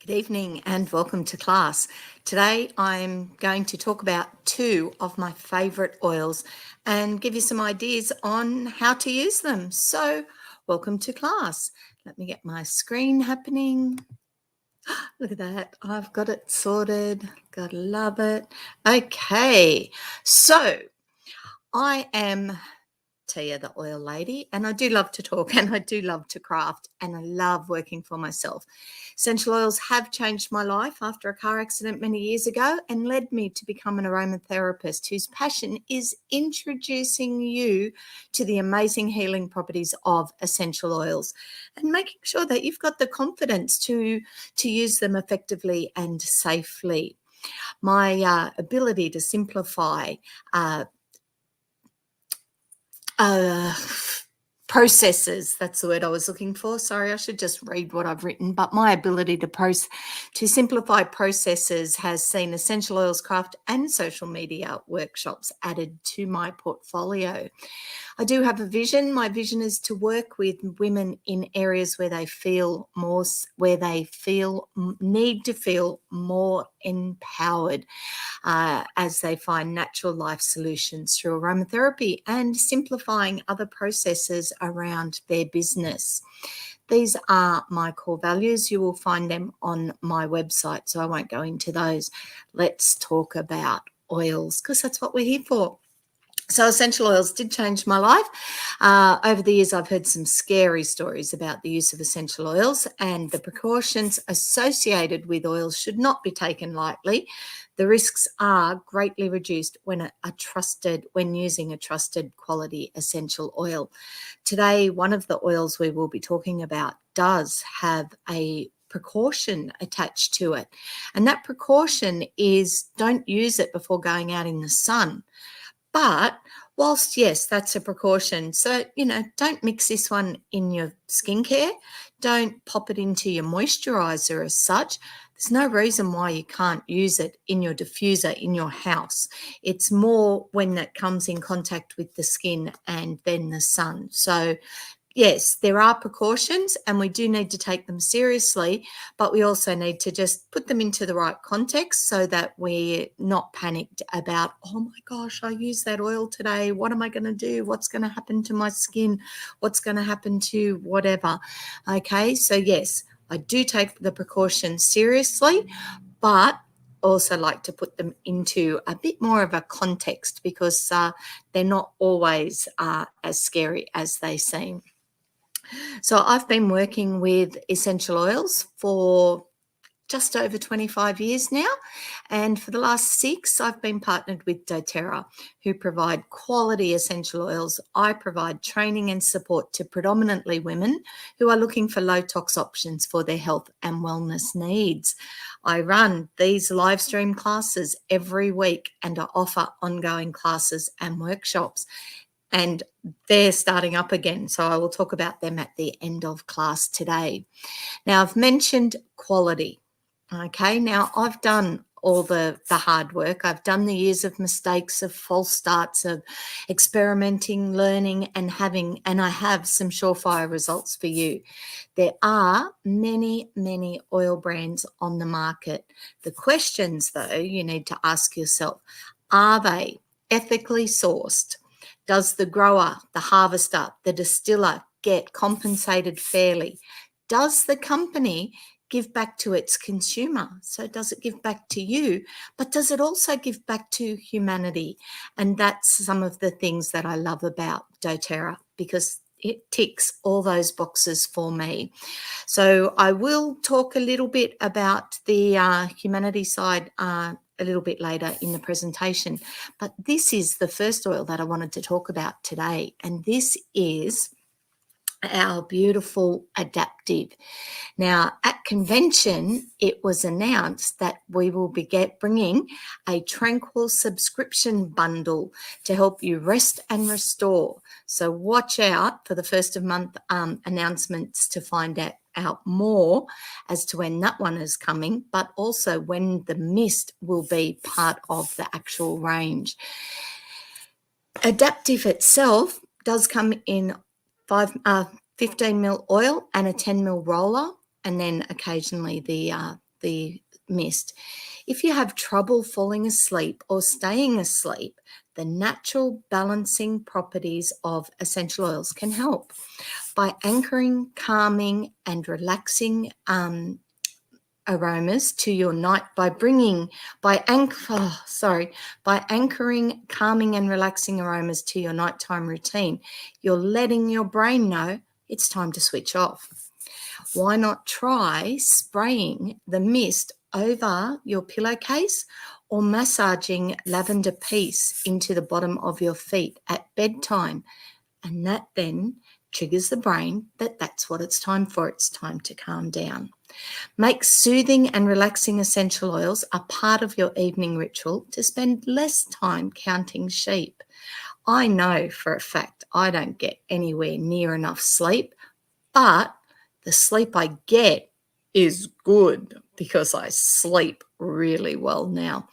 Good evening and welcome to class. Today I'm going to talk about two of my favourite oils and give you some ideas on how to use them. So welcome to class. Let me get my screen happening. Look at that. I've got it sorted. Gotta love it. Okay, so I am Tia, the oil lady, and I do love to talk and I do love to craft and I love working for myself. Essential oils have changed my life after a car accident many years ago and led me to become an aromatherapist whose passion is introducing you to the amazing healing properties of essential oils and making sure that you've got the confidence to use them effectively and safely. My ability to simplify uh, processes, that's the word I was looking for. Sorry, I should just read what I've written. But my ability to simplify processes has seen essential oils craft and social media workshops added to my portfolio. I do have a vision. My vision is to work with women in areas where they feel need to feel more empowered as they find natural life solutions through aromatherapy and simplifying other processes around their business. These are my core values. You will find them on my website, so I won't go into those. Let's talk about oils because that's what we're here for. So essential oils did change my life. Over the years, I've heard some scary stories about the use of essential oils, and the precautions associated with oils should not be taken lightly. The risks are greatly reduced when using a trusted quality essential oil. Today, one of the oils we will be talking about does have a precaution attached to it, and that precaution is don't use it before going out in the sun. But whilst, yes, that's a precaution. So, don't mix this one in your skincare. Don't pop it into your moisturizer as such. There's no reason why you can't use it in your diffuser in your house. It's more when that comes in contact with the skin and then the sun. So, yes, there are precautions and we do need to take them seriously, but we also need to just put them into the right context so that we're not panicked about, oh my gosh, I used that oil today. What am I going to do? What's going to happen to my skin? What's going to happen to whatever? Okay, so yes, I do take the precautions seriously, but also like to put them into a bit more of a context because they're not always as scary as they seem. So I've been working with essential oils for just over 25 years now. And for the last 6, I've been partnered with doTERRA, who provide quality essential oils. I provide training and support to predominantly women who are looking for low tox options for their health and wellness needs. I run these live stream classes every week and I offer ongoing classes and workshops. And they're starting up again. So I will talk about them at the end of class today. Now, I've mentioned quality. Okay, now I've done all the hard work. I've done the years of mistakes, of false starts, of experimenting, learning, and I have some surefire results for you. There are many, many oil brands on the market. The questions, though, you need to ask yourself, are they ethically sourced? Does the grower, the harvester, the distiller get compensated fairly? Does the company give back to its consumer? So does it give back to you, but does it also give back to humanity? And that's some of the things that I love about doTERRA because it ticks all those boxes for me. So I will talk a little bit about the humanity side a little bit later in the presentation. But this is the first oil that I wanted to talk about today, and this is our beautiful Adaptiv. Now, at convention, it was announced that we will be bringing a tranquil subscription bundle to help you rest and restore. So watch out for the first of month announcements to find out more as to when that one is coming, but also when the mist will be part of the actual range. Adaptiv itself does come in 15 ml oil and a 10 ml roller, and then occasionally the the mist. If you have trouble falling asleep or staying asleep, the natural balancing properties of essential oils can help by anchoring, calming, and relaxing aromas to your night by anchoring, calming, and relaxing aromas to your nighttime routine. You're letting your brain know it's time to switch off. Why not try spraying the mist over your pillowcase or massaging lavender peace into the bottom of your feet at bedtime? And that then triggers the brain that that's what it's time for. It's time to calm down. Make soothing and relaxing essential oils a part of your evening ritual to spend less time counting sheep. I know for a fact I don't get anywhere near enough sleep, but the sleep I get is good because I sleep really well now.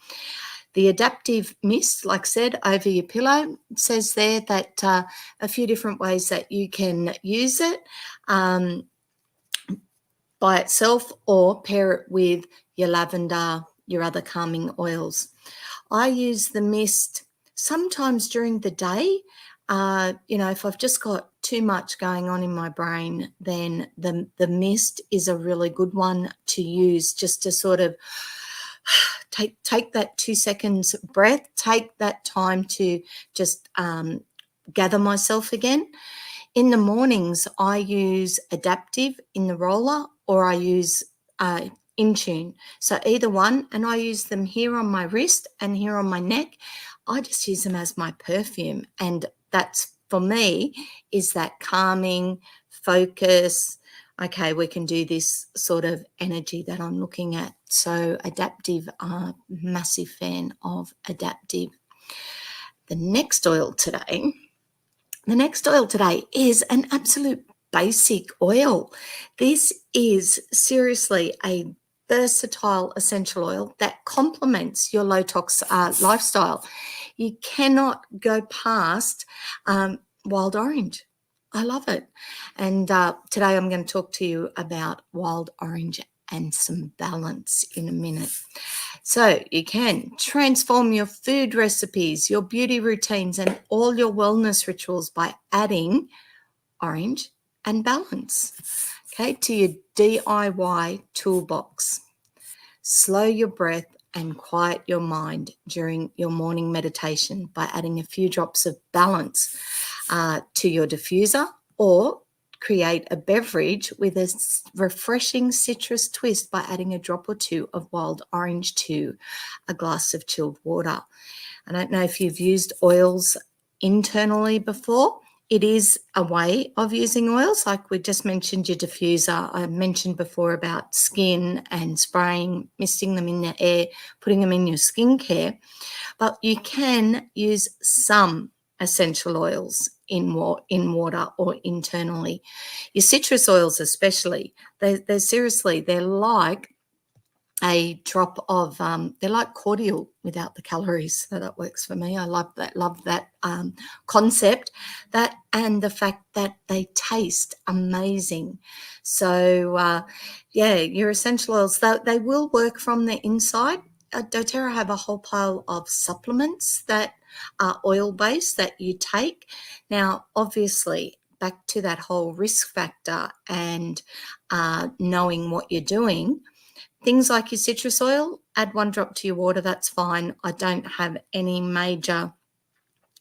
The Adaptiv mist, like I said, over your pillow, says there that a few different ways that you can use it by itself or pair it with your lavender, your other calming oils. I use the mist sometimes during the day. If I've just got too much going on in my brain, then the mist is a really good one to use just to sort of take that 2 seconds breath, take that time to just gather myself again. In the mornings, I use Adaptiv in the roller or I use Intune. So either one, and I use them here on my wrist and here on my neck. I just use them as my perfume. And that's, for me, is that calming, focus, okay, we can do this sort of energy that I'm looking at. So Adaptiv, massive fan of Adaptiv. The next oil today is an absolute basic oil. This is seriously a versatile essential oil that complements your low tox lifestyle. You cannot go past wild orange. I love it. And today I'm going to talk to you about wild orange and some balance in a minute. So you can transform your food recipes, your beauty routines, and all your wellness rituals by adding orange and balance, okay, to your DIY toolbox. Slow your breath and quiet your mind during your morning meditation by adding a few drops of balance to your diffuser, or create a beverage with a refreshing citrus twist by adding a drop or two of wild orange to a glass of chilled water. I don't know if you've used oils internally before. It is a way of using oils, like we just mentioned your diffuser. I mentioned before about skin and spraying, misting them in the air, putting them in your skincare. But you can use some essential oils in water or internally. Your citrus oils especially, they're like a drop of, they're like cordial without the calories. So that works for me. I love that concept, that and the fact that they taste amazing. So your essential oils, they will work from the inside. doTERRA have a whole pile of supplements that are oil-based that you take. Now, obviously, back to that whole risk factor and knowing what you're doing, things like your citrus oil, add 1 drop to your water, that's fine. I don't have any major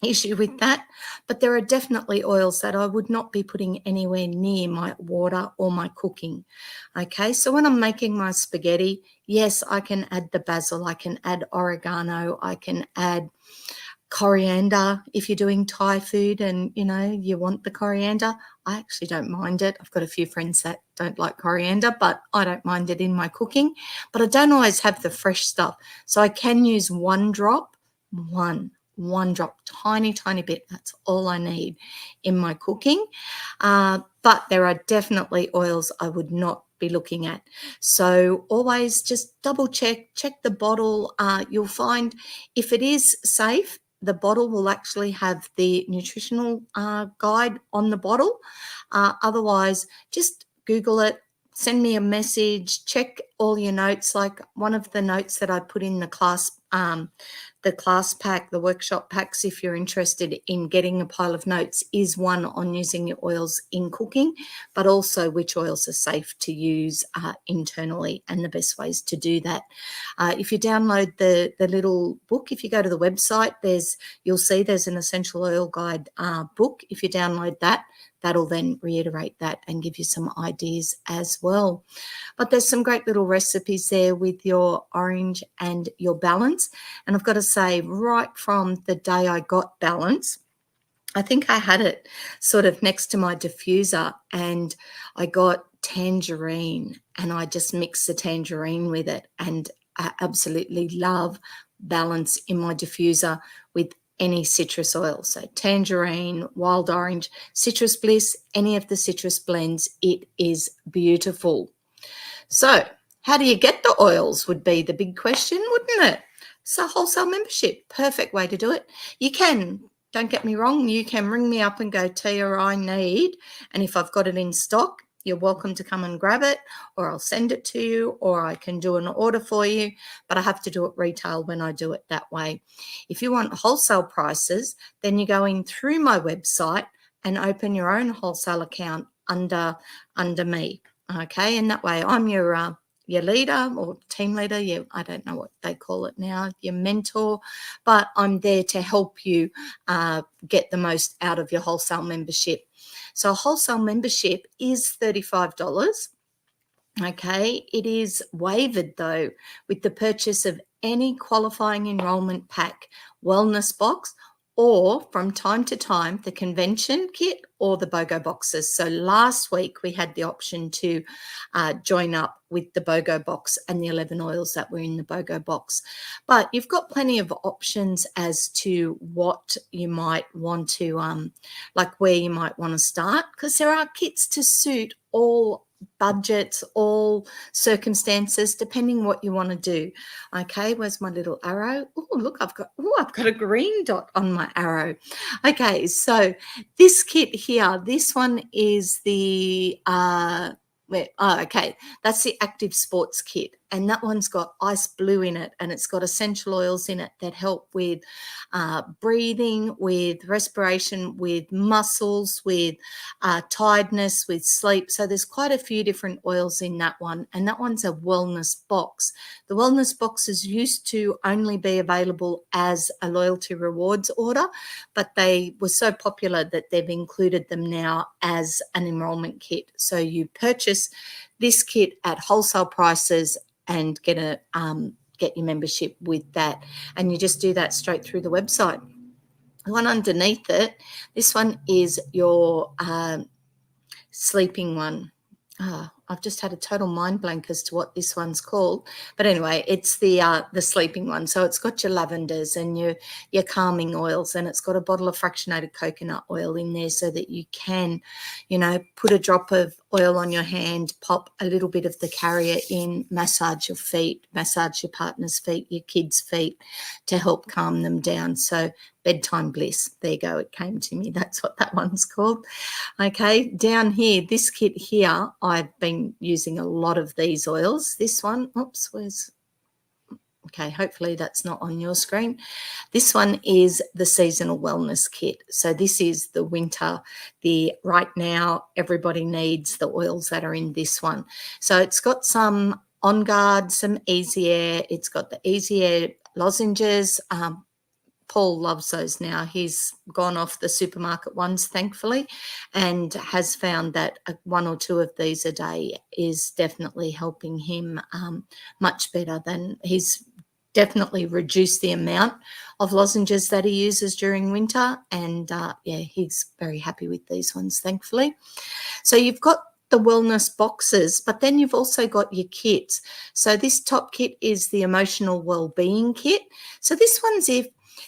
issue with that, but there are definitely oils that I would not be putting anywhere near my water or my cooking. Okay, so when I'm making my spaghetti, yes, I can add the basil, I can add oregano, I can add coriander if you're doing Thai food and you want the coriander. I actually don't mind it. I've got a few friends that don't like coriander, but I don't mind it in my cooking. But I don't always have the fresh stuff, so I can use 1 drop, one drop, tiny bit. That's all I need in my cooking. But there are definitely oils I would not be looking at. So always just double check the bottle. You'll find if it is safe, the bottle will actually have the nutritional guide on the bottle. Otherwise, just Google it, send me a message, check all your notes. Like one of the notes that I put in the class pack, the workshop packs, if you're interested in getting a pile of notes, is one on using your oils in cooking, but also which oils are safe to use internally and the best ways to do that. If you download the little book, if you go to the website, you'll see there's an essential oil guide book. If you download that, that'll then reiterate that and give you some ideas as well. But there's some great little recipes there with your orange and your balance. And I've got to say, right from the day I got balance, I think I had it sort of next to my diffuser, and I got tangerine, and I just mixed the tangerine with it, and I absolutely love balance in my diffuser with any citrus oil. So tangerine, wild orange, citrus bliss, any of the citrus blends, it is beautiful. So how do you get the oils would be the big question, wouldn't it? So wholesale membership, perfect way to do it. You can, don't get me wrong, you can ring me up and go, Tia, I need, and if I've got it in stock, you're welcome to come and grab it, or I'll send it to you, or I can do an order for you, but I have to do it retail when I do it that way. If you want wholesale prices, then you go in through my website and open your own wholesale account under me, okay? And that way I'm your leader or team leader, I don't know what they call it now, your mentor, but I'm there to help you get the most out of your wholesale membership. So a wholesale membership is $35. Okay, it is waived though with the purchase of any qualifying enrollment pack, wellness box, or from time to time the convention kit or the BOGO boxes. So last week we had the option to join up with the BOGO box and the 11 oils that were in the BOGO box. But you've got plenty of options as to what you might want to, like where you might want to start, because there are kits to suit all budgets, all circumstances, depending what you want to do. Okay, where's my little arrow? Oh, look, I've got a green dot on my arrow. Okay, so this kit here, this one is the okay, that's the Active Sports Kit, and that one's got ice blue in it, and it's got essential oils in it that help with breathing, with respiration, with muscles, with tiredness, with sleep. So there's quite a few different oils in that one, and that one's a wellness box. The wellness boxes used to only be available as a loyalty rewards order, but they were so popular that they've included them now as an enrollment kit. So you purchase this kit at wholesale prices and get your membership with that, and you just do that straight through the website. The one underneath it, this one is your sleeping one. I've just had a total mind blank as to what this one's called, but anyway, it's the sleeping one. So it's got your lavenders and your calming oils, and it's got a bottle of fractionated coconut oil in there so that you can, put a drop of oil on your hand, pop a little bit of the carrier in, massage your feet, massage your partner's feet, your kids' feet, to help calm them down. So bedtime bliss, there you go, it came to me, that's what that one's called. Okay, down here, this kit here, I've been using a lot of these oils. This one, okay, hopefully that's not on your screen. This one is the seasonal wellness kit. So this is the winter, right now everybody needs the oils that are in this one. So it's got some On Guard, some Easy Air. It's got the Easy Air lozenges. Paul loves those now. He's gone off the supermarket ones, thankfully, and has found that one or two of these a day is definitely helping him much better. Than he's definitely reduced the amount of lozenges that he uses during winter, and he's very happy with these ones, thankfully. So you've got the wellness boxes, but then you've also got your kits. So this top kit is the emotional well-being kit. So this one's if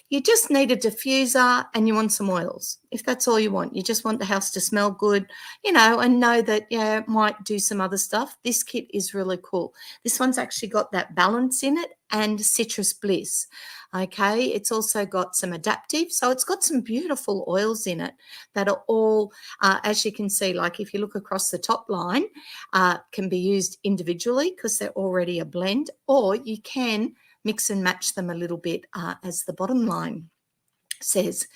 you just need a diffuser and you want some oils. If that's all you want, you just want the house to smell good, and know that, it might do some other stuff. This kit is really cool. This one's actually got that balance in it and Citrus Bliss. Okay, it's also got some Adaptiv. So it's got some beautiful oils in it that are all, as you can see, like if you look across the top line, can be used individually because they're already a blend, or you can mix and match them a little bit, as the bottom line says.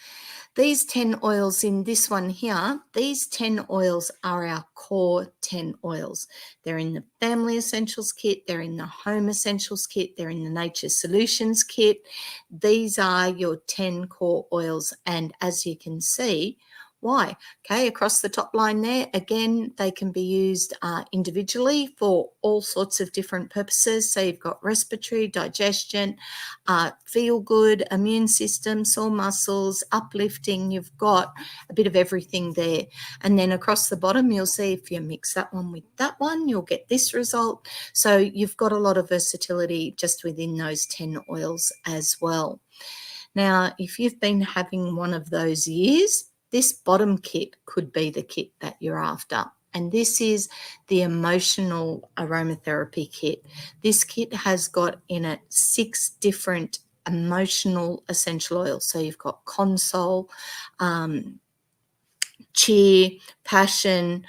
These 10 oils in this one here, these 10 oils are our core 10 oils. They're in the Family Essentials kit, they're in the Home Essentials kit, they're in the Nature Solutions kit. These are your 10 core oils, and as you can see, why? Okay, across the top line there, again, they can be used individually for all sorts of different purposes. So you've got respiratory, digestion, feel good, immune system, sore muscles, uplifting. You've got a bit of everything there. And then across the bottom, you'll see if you mix that one with that one, you'll get this result. So you've got a lot of versatility just within those 10 oils as well. Now, if you've been having one of those years, this bottom kit could be the kit that you're after. And this is the emotional aromatherapy kit. This kit has got in it 6 different emotional essential oils. So you've got console, cheer, passion,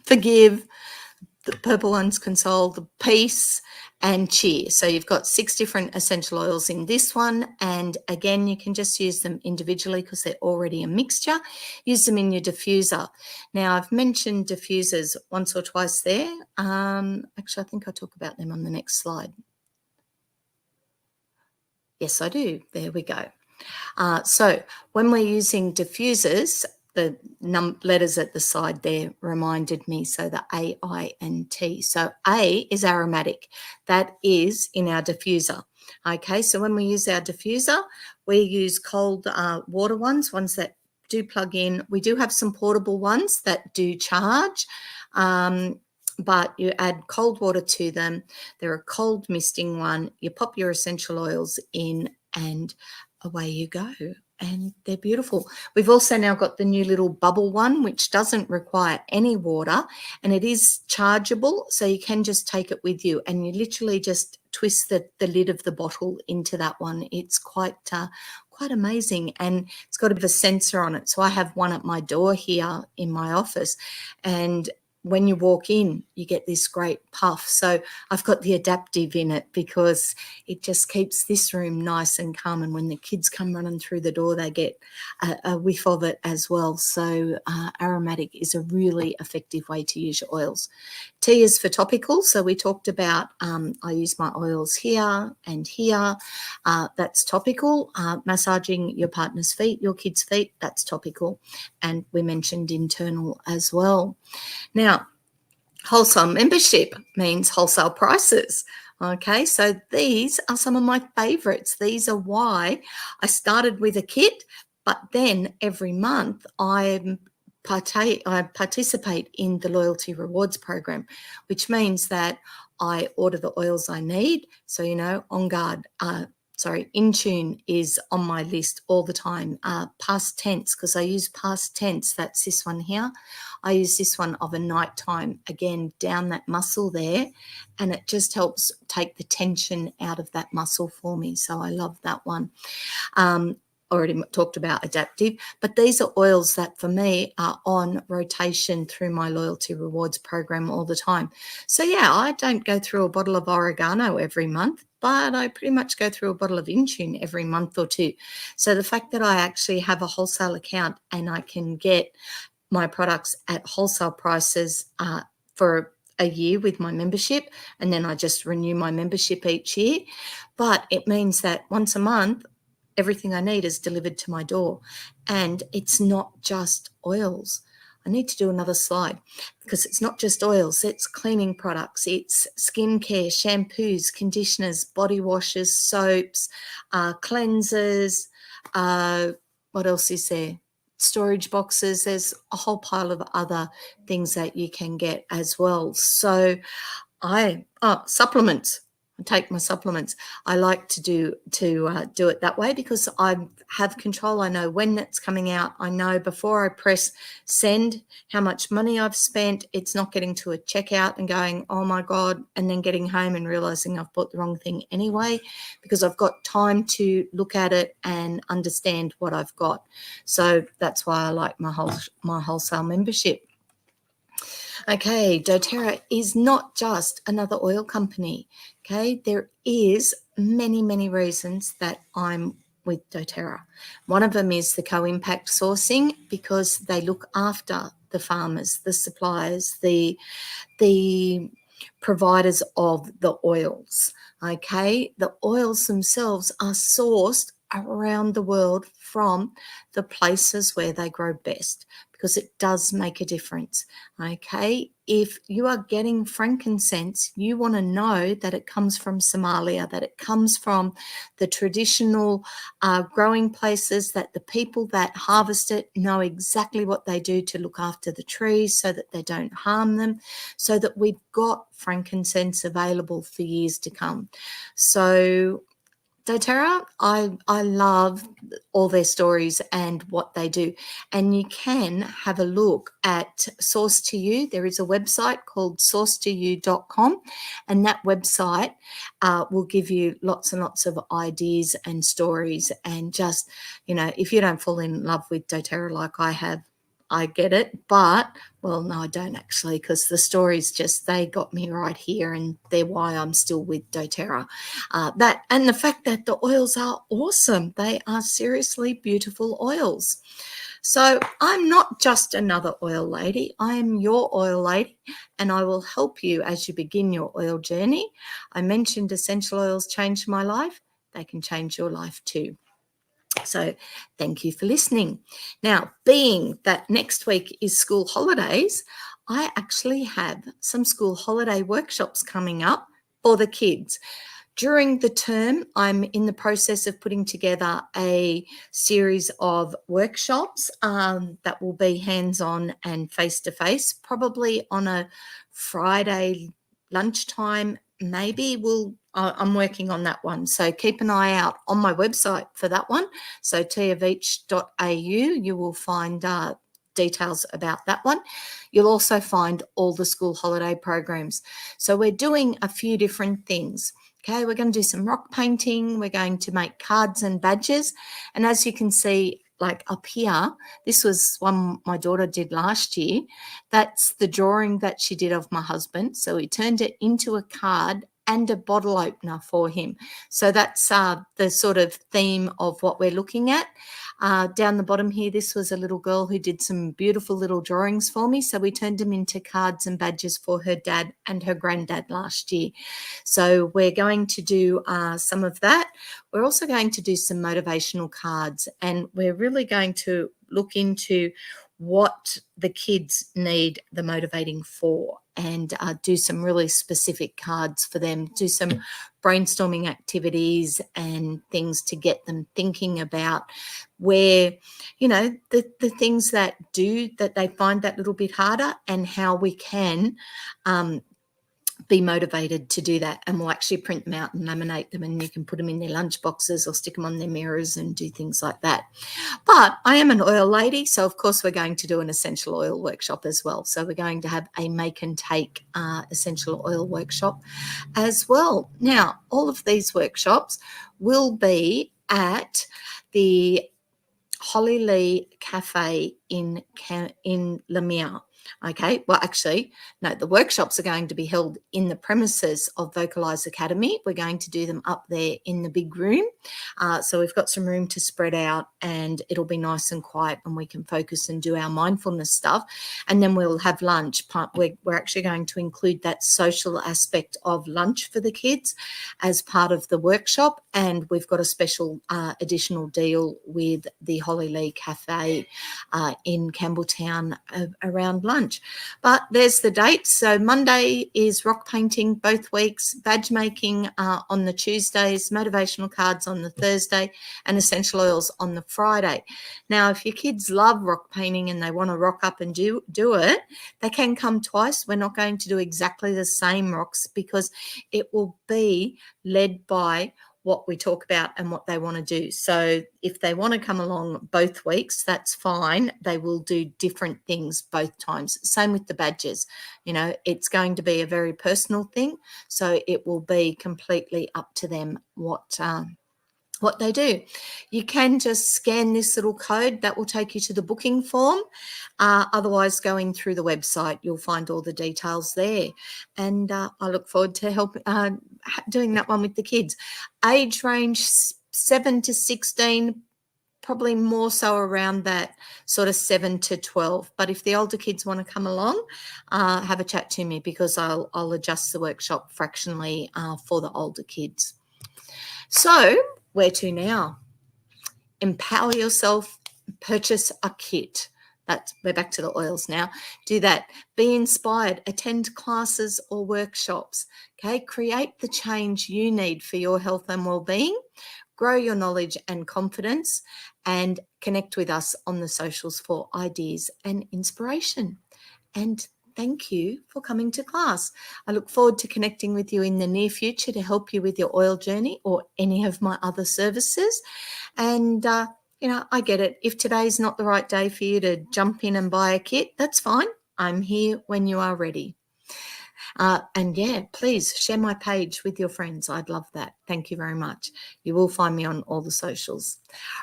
forgive, the purple one's console, the peace, and cheer. So you've got 6 different essential oils in this one. And again, you can just use them individually because they're already a mixture. Use them in your diffuser. Now, I've mentioned diffusers once or twice there. Actually, I think I'll talk about them on the next slide. Yes, I do. There we go. So when we're using diffusers, the letters at the side there reminded me, so the A, I, and T. So A is aromatic. That is in our diffuser. Okay, so when we use our diffuser, we use cold water ones that do plug in. We do have some portable ones that do charge, but you add cold water to them. They're a cold misting one. You pop your essential oils in and away you go. And they're beautiful. We've also now got the new little bubble one, which doesn't require any water, and it is chargeable. So you can just take it with you and you literally just twist the lid of the bottle into that one. It's quite amazing, and it's got a bit of a sensor on it. So I have one at my door here in my office, and when you walk in, you get this great puff. So I've got the Adaptiv in it because it just keeps this room nice and calm. And when the kids come running through the door, they get a whiff of it as well. So aromatic is a really effective way to use your oils. T is for topical. So we talked about, I use my oils here and here. That's topical. Massaging your partner's feet, your kids' feet, that's topical. And we mentioned internal as well. Now, wholesale membership means wholesale prices. Okay, so these are some of my favorites. These are why I started with a kit, but then every month I participate in the loyalty rewards program, which means that I order the oils I need. So, On Guard, In Tune is on my list all the time. Past tense, because I use past tense. That's this one here. I use this one of a nighttime, again, down that muscle there, and it just helps take the tension out of that muscle for me. So I love that one. Already talked about Adaptiv, but these are oils that for me are on rotation through my loyalty rewards program all the time. So yeah, I don't go through a bottle of oregano every month, but I pretty much go through a bottle of Intune every month or two. So the fact that I actually have a wholesale account and I can get my products at wholesale prices for a year with my membership, and then I just renew my membership each year. But it means that once a month, everything I need is delivered to my door. And it's not just oils. I need to do another slide because it's not just oils, it's cleaning products, it's skincare, shampoos, conditioners, body washes, soaps, cleansers, what else is there? Storage boxes. There's a whole pile of other things that you can get as well. So supplements. take my supplements. I like to do it that way because I have control. I know when it's coming out. I know before I press send how much money I've spent. It's not getting to a checkout and going, oh my God, and then getting home and realizing I've bought the wrong thing anyway, because I've got time to look at it and understand what I've got. So that's why I like my wholesale membership. Okay, doTERRA is not just another oil company. Okay, there is many reasons that I'm with doTERRA. One of them is the co-impact sourcing, because they look after the farmers, the suppliers, the providers of the oils. Okay, the oils themselves are sourced around the world from the places where they grow best, because it does make a difference. Okay, if you are getting frankincense, you want to know that it comes from Somalia, that it comes from the traditional growing places, that the people that harvest it know exactly what they do to look after the trees so that they don't harm them, so that we've got frankincense available for years to come. So doTERRA, I love all their stories and what they do. And you can have a look at Source to You. There is a website called sourcetoyou.com, and that website will give you lots and lots of ideas and stories. And just, if you don't fall in love with doTERRA like I have, I get it, but, well, no, I don't actually, because the stories they got me right here, and they're why I'm still with doTERRA. That and the fact that the oils are awesome. They are seriously beautiful oils. So I'm not just another oil lady. I am your oil lady, and I will help you as you begin your oil journey. I mentioned essential oils changed my life. They can change your life too. So thank you for listening. Now, being that next week is school holidays, I actually have some school holiday workshops coming up for the kids. During the term, I'm in the process of putting together a series of workshops that will be hands-on and face-to-face, probably on a Friday lunchtime. Maybe I'm working on that one. So keep an eye out on my website for that one. So tiaveach.au, you will find details about that one. You'll also find all the school holiday programs. So we're doing a few different things. Okay, we're going to do some rock painting. We're going to make cards and badges. And as you can see, like up here, this was one my daughter did last year. That's the drawing that she did of my husband. So we turned it into a card and a bottle opener for him. So that's the sort of theme of what we're looking at. Down the bottom here, this was a little girl who did some beautiful little drawings for me. So we turned them into cards and badges for her dad and her granddad last year. So we're going to do some of that. We're also going to do some motivational cards, and we're really going to look into what the kids need the motivating for, and do some really specific cards for them, do some brainstorming activities and things to get them thinking about where, the things that they find that little bit harder, and how we can be motivated to do that. And we'll actually print them out and laminate them, and you can put them in their lunch boxes or stick them on their mirrors and do things like that. But I am an oil lady, so of course we're going to do an essential oil workshop as well. So we're going to have a make and take essential oil workshop as well. Now, all of these workshops will be at the Holly Lee Cafe in Lamere. Okay, well, actually, no, the workshops are going to be held in the premises of Vocalise Academy. We're going to do them up there in the big room. So we've got some room to spread out, and it'll be nice and quiet, and we can focus and do our mindfulness stuff. And then we'll have lunch. We're actually going to include that social aspect of lunch for the kids as part of the workshop. And we've got a special additional deal with the Holly Lee Cafe in Campbelltown around lunch. lunch. But there's the dates. So Monday is rock painting both weeks, badge making on the Tuesdays, motivational cards on the Thursday, and essential oils on the Friday. Now, if your kids love rock painting and they want to rock up and do it, they can come twice. We're not going to do exactly the same rocks because it will be led by what we talk about and what they want to do. So if they want to come along both weeks, that's fine. They will do different things both times. Same with the badges. You know, it's going to be a very personal thing. So it will be completely up to them what they do. You can just scan this little code that will take you to the booking form. Otherwise, going through the website, you'll find all the details there. And I look forward to doing that one with the kids. Age range 7 to 16, probably more so around that sort of 7 to 12. But if the older kids want to come along, have a chat to me because I'll adjust the workshop fractionally for the older kids. So where to now? Empower yourself, purchase a kit. We're back to the oils now. Do that. Be inspired. Attend classes or workshops. Okay. Create the change you need for your health and well-being. Grow your knowledge and confidence, and connect with us on the socials for ideas and inspiration. And thank you for coming to class. I look forward to connecting with you in the near future to help you with your oil journey or any of my other services. And, I get it. If today's not the right day for you to jump in and buy a kit, that's fine. I'm here when you are ready. And yeah, please share my page with your friends. I'd love that. Thank you very much. You will find me on all the socials.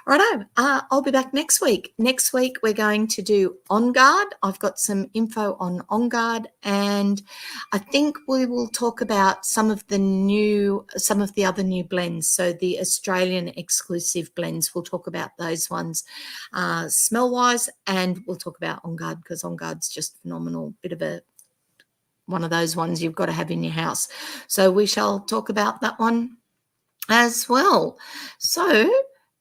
Righto, I'll be back next week. Next week, we're going to do On Guard. I've got some info on Guard, and I think we will talk about some of the other new blends. So the Australian exclusive blends, we'll talk about those ones smell-wise, and we'll talk about On Guard because On Guard's just phenomenal. Bit of one of those ones you've got to have in your house. So we shall talk about that one as well. So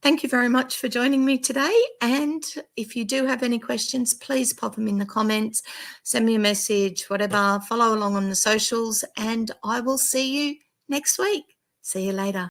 thank you very much for joining me today. And if you do have any questions, please pop them in the comments, send me a message, whatever, follow along on the socials, and I will see you next week. See you later.